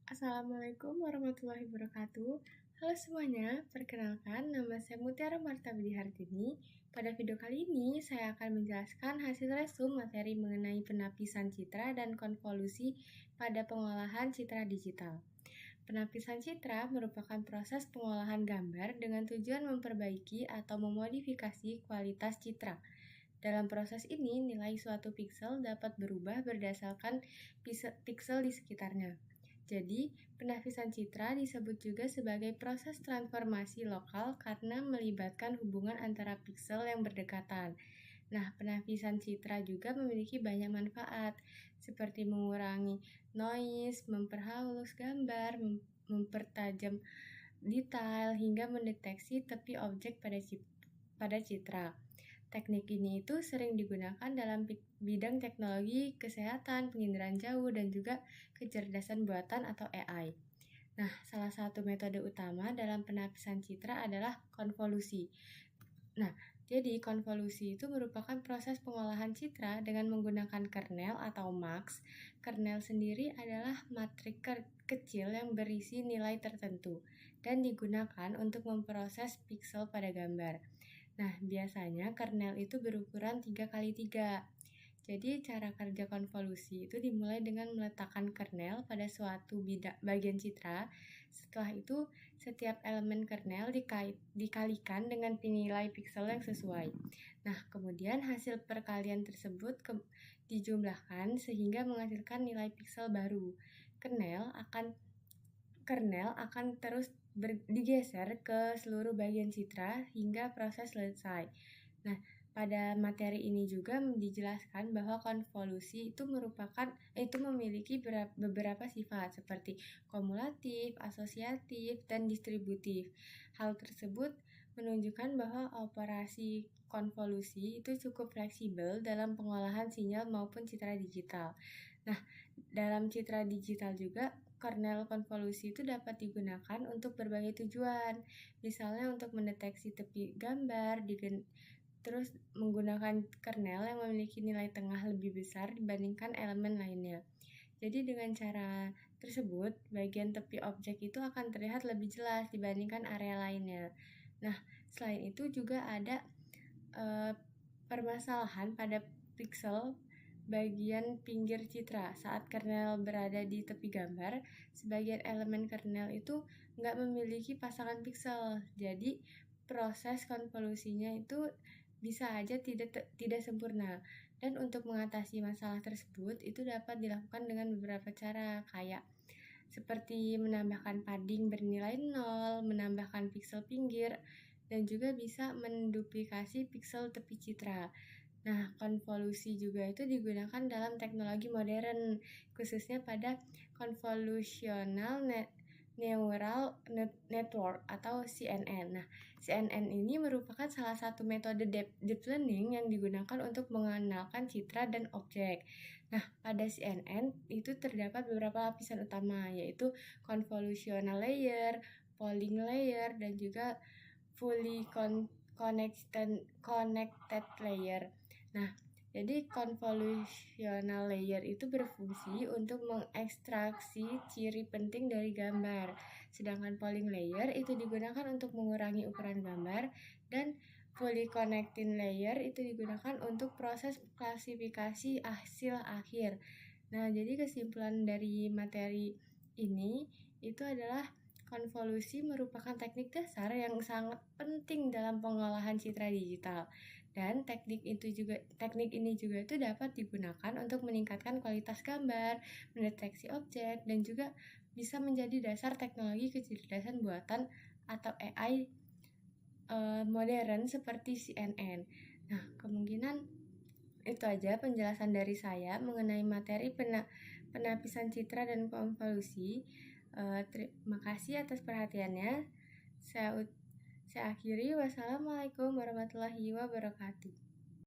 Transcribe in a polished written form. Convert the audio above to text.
Assalamualaikum warahmatullahi wabarakatuh. Halo semuanya, perkenalkan nama saya Mutiara Marta Budi Hartini. Pada video kali ini, saya akan menjelaskan hasil resum materi mengenai penapisan citra dan konvolusi pada pengolahan citra digital. Penapisan citra merupakan proses pengolahan gambar dengan tujuan memperbaiki atau memodifikasi kualitas citra. Dalam proses ini, nilai suatu piksel dapat berubah berdasarkan piksel di sekitarnya. Jadi, penapisan citra disebut juga sebagai proses transformasi lokal karena melibatkan hubungan antara piksel yang berdekatan. Nah, penapisan citra juga memiliki banyak manfaat, seperti mengurangi noise, memperhalus gambar, mempertajam detail, hingga mendeteksi tepi objek pada citra. Teknik ini itu sering digunakan dalam bidang teknologi kesehatan, penginderaan jauh, dan juga kecerdasan buatan atau AI. Nah, salah satu metode utama dalam penapisan citra adalah konvolusi. Nah, jadi konvolusi itu merupakan proses pengolahan citra dengan menggunakan kernel atau max. Kernel sendiri adalah matrik kecil yang berisi nilai tertentu dan digunakan untuk memproses piksel pada gambar. Nah, biasanya kernel itu berukuran 3x3. Jadi, cara kerja konvolusi itu dimulai dengan meletakkan kernel pada suatu bagian citra. Setelah itu, setiap elemen kernel dikalikan dengan nilai piksel yang sesuai. Nah, kemudian hasil perkalian tersebut dijumlahkan sehingga menghasilkan nilai piksel baru. Kernel akan terus digeser ke seluruh bagian citra hingga proses selesai. Nah, pada materi ini juga dijelaskan bahwa konvolusi itu memiliki beberapa sifat seperti kumulatif, asosiatif, dan distributif. Hal tersebut menunjukkan bahwa operasi konvolusi itu cukup fleksibel dalam pengolahan sinyal maupun citra digital. Nah, dalam citra digital juga kernel konvolusi itu dapat digunakan untuk berbagai tujuan, misalnya untuk mendeteksi tepi gambar, terus menggunakan kernel yang memiliki nilai tengah lebih besar dibandingkan elemen lainnya. Jadi dengan cara tersebut, bagian tepi objek itu akan terlihat lebih jelas dibandingkan area lainnya. Nah, selain itu juga ada permasalahan pada piksel bagian pinggir citra. Saat kernel berada di tepi gambar, sebagian elemen kernel itu nggak memiliki pasangan piksel. Jadi, proses konvolusinya itu bisa aja tidak sempurna. Dan untuk mengatasi masalah tersebut, itu dapat dilakukan dengan beberapa cara, kayak seperti menambahkan padding bernilai 0, menambahkan piksel pinggir, dan juga bisa menduplikasi piksel tepi citra. Nah, konvolusi juga itu digunakan dalam teknologi modern, khususnya pada convolutional neural network atau CNN. Nah, CNN ini merupakan salah satu metode deep learning yang digunakan untuk mengenalkan citra dan objek. Nah, pada CNN itu terdapat beberapa lapisan utama, yaitu convolutional layer, polling layer, dan juga fully connected layer. Nah, jadi convolutional layer itu berfungsi untuk mengekstraksi ciri penting dari gambar. Sedangkan polling layer itu digunakan untuk mengurangi ukuran gambar, dan fully connected layer itu digunakan untuk proses klasifikasi hasil akhir. Nah, jadi kesimpulan dari materi ini itu adalah konvolusi merupakan teknik dasar yang sangat penting dalam pengolahan citra digital. Dan teknik ini juga itu dapat digunakan untuk meningkatkan kualitas gambar, mendeteksi objek, dan juga bisa menjadi dasar teknologi kecerdasan buatan atau AI modern seperti CNN. Nah, kemungkinan itu aja penjelasan dari saya mengenai materi penapisan citra dan konvolusi. Terima kasih atas perhatiannya. Saya akhiri. Wassalamualaikum warahmatullahi wabarakatuh.